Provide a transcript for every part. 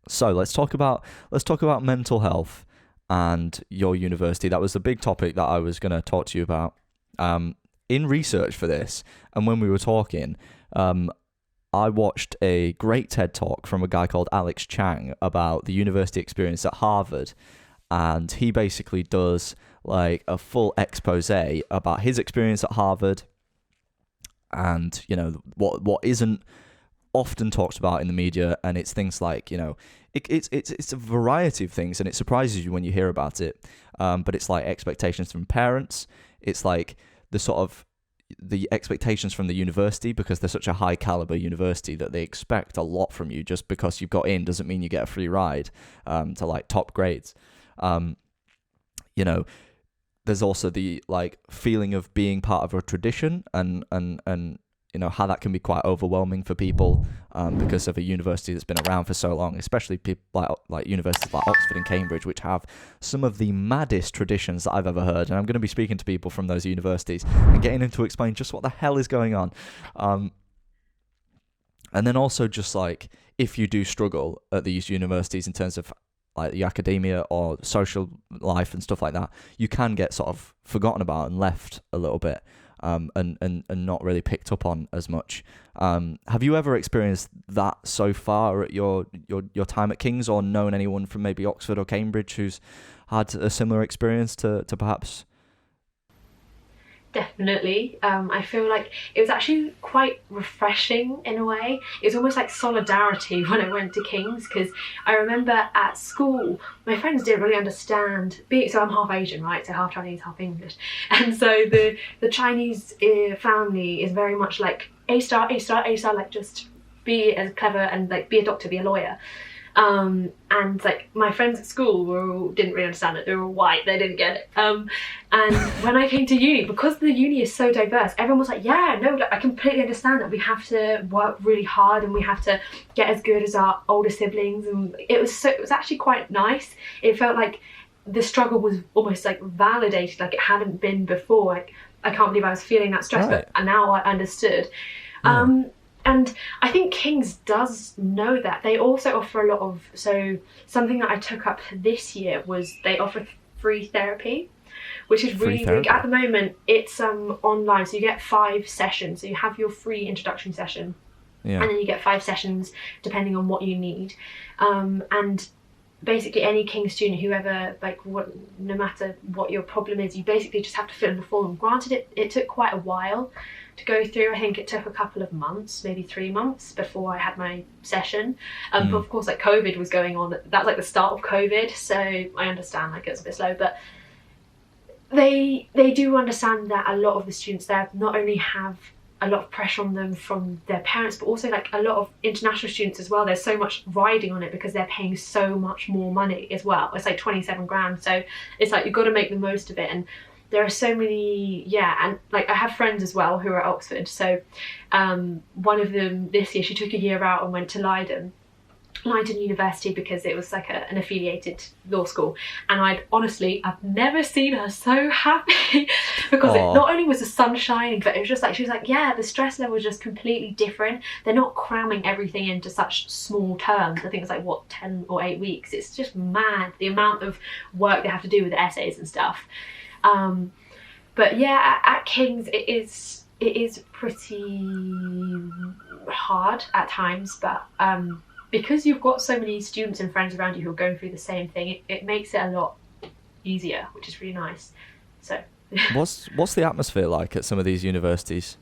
So let's talk about mental health and your university. That was the big topic that I was going to talk to you about. In research for this, and when we were talking, I watched a great TED talk from a guy called Alex Chang about the university experience at Harvard, and he basically does like a full expose about his experience at Harvard, and what isn't often talked about in the media, and it's things like it's a variety of things, and it surprises you when you hear about it. But it's like expectations from parents. It's like the expectations from the university, because they're such a high caliber university that they expect a lot from you. Just because you've got in doesn't mean you get a free ride to like top grades. There's also the like feeling of being part of a tradition, and how that can be quite overwhelming for people because of a university that's been around for so long, especially people like universities like Oxford and Cambridge, which have some of the maddest traditions that I've ever heard. And I'm going to be speaking to people from those universities and getting them to explain just what the hell is going on. And then also just like, if you do struggle at these universities in terms of like the academia or social life and stuff like that, you can get sort of forgotten about and left a little bit. And not really picked up on as much. Have you ever experienced that so far at your time at King's, or known anyone from maybe Oxford or Cambridge who's had a similar experience to perhaps? Definitely. I feel like it was actually quite refreshing in a way. It was almost like solidarity when I went to King's, because I remember at school, my friends didn't really understand. So I'm half Asian, right? So half Chinese, half English. And so the Chinese family is very much like A star, A star, A star, like just be as clever and like be a doctor, be a lawyer. And like my friends at school didn't really understand it. They were all white, they didn't get it. And when I came to uni, because the uni is so diverse, everyone was like, yeah, no, I completely understand that we have to work really hard and we have to get as good as our older siblings. And it was actually quite nice. It felt like the struggle was almost like validated, like it hadn't been before. Like, I can't believe I was feeling that stress, Right. but now I understood. And I think King's does know that. They also offer a lot of, so something that I took up this year was they offer free therapy, which is really big. At the moment, it's online, so you get 5 sessions. So you have your free introduction session, and then you get 5 sessions depending on what you need. And basically any King student, whoever, no matter what your problem is, you basically just have to fill in the form. Granted, it took quite a while to go through. I think it took a couple of months, maybe 3 months before I had my session. But of course, like COVID was going on. That was like the start of COVID, so I understand like it's a bit slow, but they do understand that a lot of the students there not only have a lot of pressure on them from their parents, but also like a lot of international students as well. There's so much riding on it because they're paying so much more money as well. It's like 27 grand, so it's like you've got to make the most of it. And there are so many, and like I have friends as well who are at Oxford. So one of them this year, she took a year out and went to Leiden University, because it was like an affiliated law school, and I've never seen her so happy because it not only was the sun shining, but it was just like, she was like, yeah, the stress level was just completely different. They're not cramming everything into such small terms. I think it's like 10 or 8 weeks. It's just mad the amount of work they have to do with the essays and stuff. But yeah, at King's it is pretty hard at times, but because you've got so many students and friends around you who are going through the same thing, it makes it a lot easier, which is really nice. So What's the atmosphere like at some of these universities?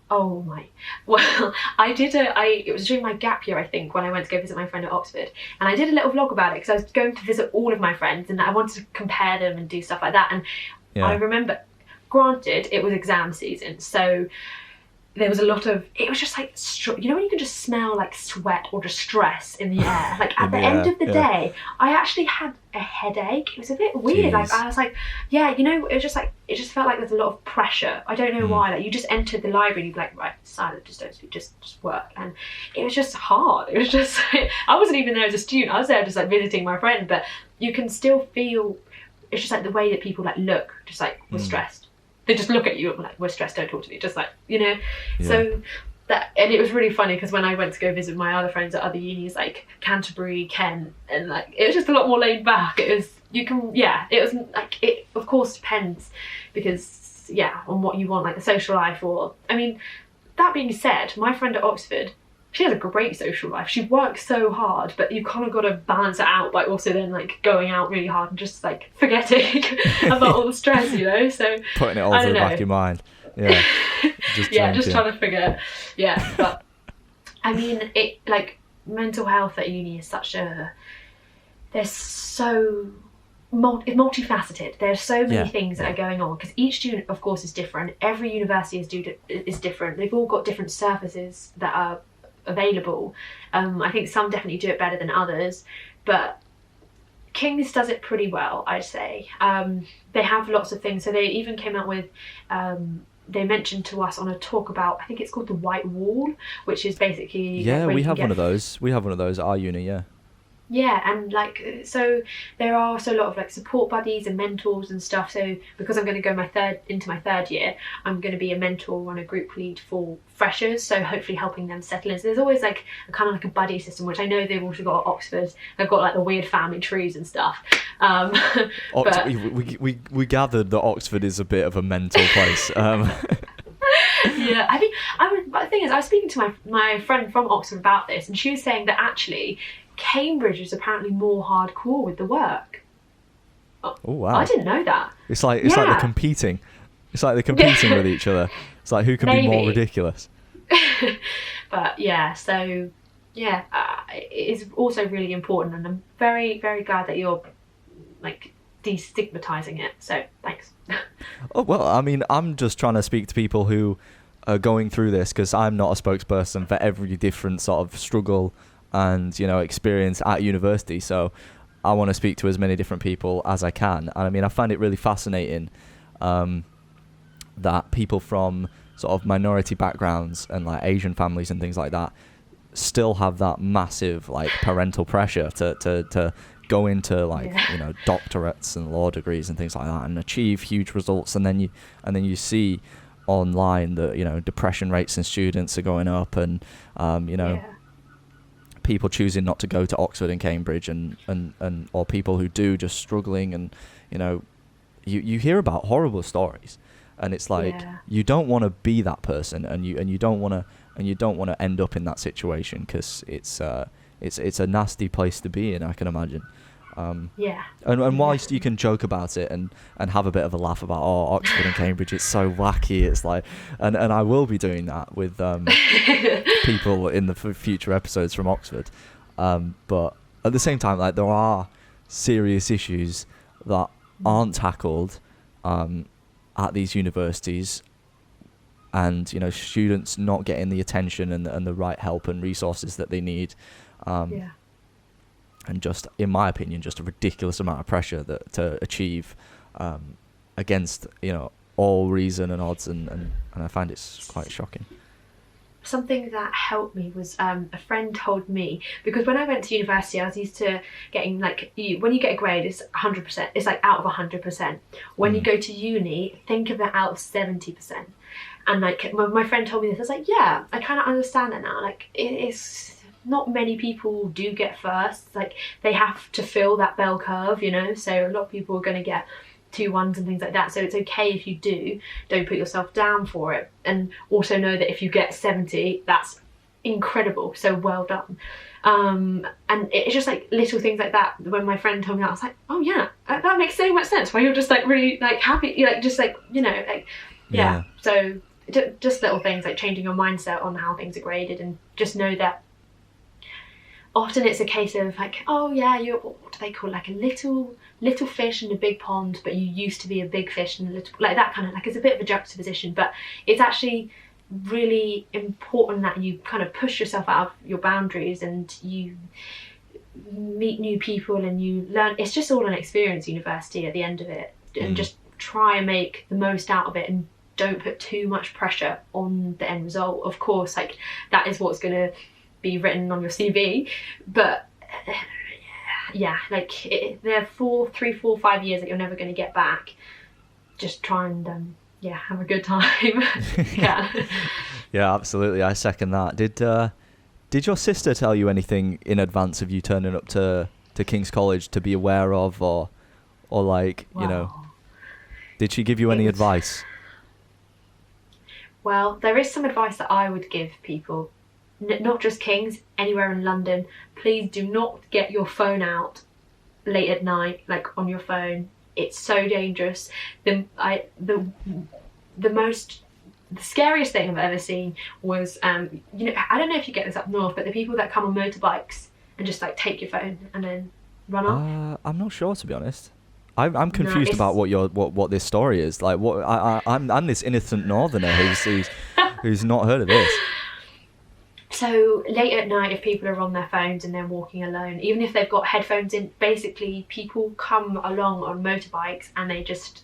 Oh my, well, it was during my gap year, I think, when I went to go visit my friend at Oxford, and I did a little vlog about it because I was going to visit all of my friends and I wanted to compare them and do stuff like that. And I remember, granted, it was exam season, so there was a lot of, it was just like, when you can just smell like sweat or just stress in the air. Like at the end of the day, I actually had a headache. It was a bit weird. Jeez. Like I was like, it just felt like there's a lot of pressure. I don't know why. Like you just entered the library and you'd be like, right, silent, just don't speak, just work. And it was just hard. It was just, I wasn't even there as a student. I was there just like visiting my friend, but you can still feel, it's just like the way that people like look, just like we're stressed. They just look at you and like, we're stressed, don't talk to me, just like, So and it was really funny because when I went to go visit my other friends at other unis like Canterbury, Kent, and like it was just a lot more laid back. It was it was like, it of course depends because on what you want, like the social life, or I mean, that being said, my friend at Oxford, she has a great social life. She works so hard, but you kind of got to balance it out by also then like going out really hard and just like forgetting about all the stress, you know. So putting it all to the back of your mind. Yeah. Just trying to figure. Yeah, but I mean, it like mental health at uni is such a. There's so multifaceted. There's so many things that are going on because each student, of course, is different. Every university is different. They've all got different services that are available. I think some definitely do it better than others, but King's does it pretty well, I'd say. They have lots of things. So they even came out with. They mentioned to us on a talk about, I think it's called the White Wall, which is basically we have one of those. We have one of those at our uni. Yeah, and like, so there are also a lot of like support buddies and mentors and stuff. So because I'm going to go into my third year, I'm going to be a mentor and a group lead for freshers. So hopefully helping them settle in. So there's always like a kind of like a buddy system, which I know they've also got at Oxford. They've got like the weird family trees and stuff. But we gathered that Oxford is a bit of a mental place. Yeah, I think but the thing is, I was speaking to my friend from Oxford about this, and she was saying that actually Cambridge is apparently more hardcore with the work. Oh wow! I didn't know that. It's like they're competing. It's like they're competing with each other. It's like who can be more ridiculous. But it is also really important, and I'm very, very glad that you're like destigmatizing it. So thanks. Oh well, I mean, I'm just trying to speak to people who are going through this because I'm not a spokesperson for every different sort of struggle and experience at university. So I want to speak to as many different people as I can. And I mean, I find it really fascinating that people from sort of minority backgrounds and like Asian families and things like that still have that massive like parental pressure to go into like doctorates and law degrees and things like that and achieve huge results. And then you see online that depression rates in students are going up, and people choosing not to go to Oxford and Cambridge, and or people who do just struggling, and you hear about horrible stories, and it's like you don't want to be that person, and you don't want to end up in that situation because it's a nasty place to be in, I can imagine. And whilst you can joke about it and have a bit of a laugh about Oxford and Cambridge, it's so wacky. It's like, and I will be doing that with people in the future episodes from Oxford. But at the same time, like there are serious issues that aren't tackled at these universities, and students not getting the attention and the right help and resources that they need. And just, in my opinion, just a ridiculous amount of pressure to achieve against all reason and odds, and I find it's quite shocking. Something that helped me was a friend told me, because when I went to university I was used to getting like, when you get a grade it's 100%, it's like out of 100%. When you go to uni, think of it out of 70%. And like my friend told me this, I was like, yeah, I kind of understand that now. Like it is, not many people do get first. Like they have to fill that bell curve, so a lot of people are going to get 2 1s and things like that. So it's okay if you do. Don't put yourself down for it. And also know that if you get 70, that's incredible. So well done. And it's just like little things like that. When my friend told me that, I was like, oh yeah, that makes so much sense. Why you're just like really like happy, you're like just like So just little things like changing your mindset on how things are graded, and just know that often it's a case of like, oh yeah, you're, what do they call it? Like a little fish in a big pond, but you used to be a big fish in a little, like that kind of, like it's a bit of a juxtaposition, but it's actually really important that you kind of push yourself out of your boundaries and you meet new people and you learn. It's just all an experience, university, at the end of it, and just try and make the most out of it, and don't put too much pressure on the end result. Of course, like that is what's going to be written on your CV, but like there are 3, 4, 5 years that you're never going to get back. Just try and yeah, have a good time. Yeah. Yeah, absolutely. I second that. Did your sister tell you anything in advance of you turning up to King's College to be aware of, or like, Wow. did she give you any It was, advice? well, there is some advice that I would give people, not just King's, anywhere in London. Please do not get your phone out late at night, like on your phone. It's so dangerous. The scariest thing I've ever seen was, I don't know if you get this up north, but the people that come on motorbikes and just like take your phone and then run off. I'm not sure, to be honest. I'm No, confused about it's what this story is. Like, what I'm this innocent northerner who's not heard of this. so late at night, if people are on their phones and they're walking alone, even if they've got headphones in, basically people come along on motorbikes and they just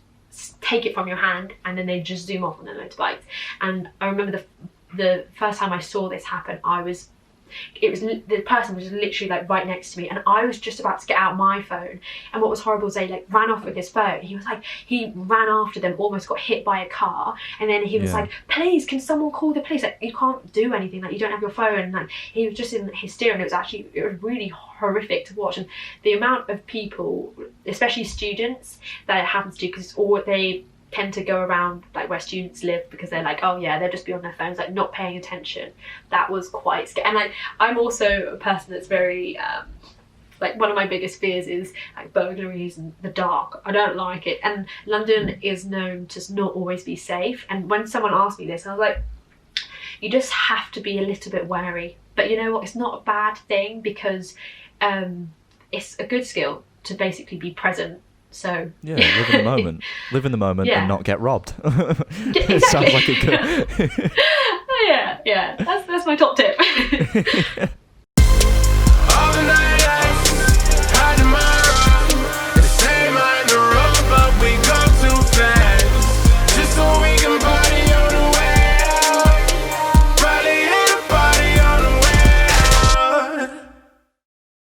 take it from your hand and then they just zoom off on their motorbikes. And I remember the first time I saw this happen, the person was literally like right next to me, and I was just about to get out my phone, and what was horrible is they like ran off with his phone. He ran after them, almost got hit by a car, and then he was like, please, can someone call the police? Like, you can't do anything, like you don't have your phone. And like he was just in hysteria, and it was really horrific to watch. And the amount of people, especially students, that it happens to, because they tend to go around like where students live, because they're like, oh yeah, they'll just be on their phones, like not paying attention. That was quite scary. And like I'm also a person that's very like, one of my biggest fears is like burglaries and the dark. I don't like it, and London is known to not always be safe. And when someone asked me this, I was like, you just have to be a little bit wary. But you know what, it's not a bad thing, because it's a good skill to basically be present. So yeah, live in the moment Yeah. and not get robbed. Exactly. It sounds like it could. yeah, that's my top tip.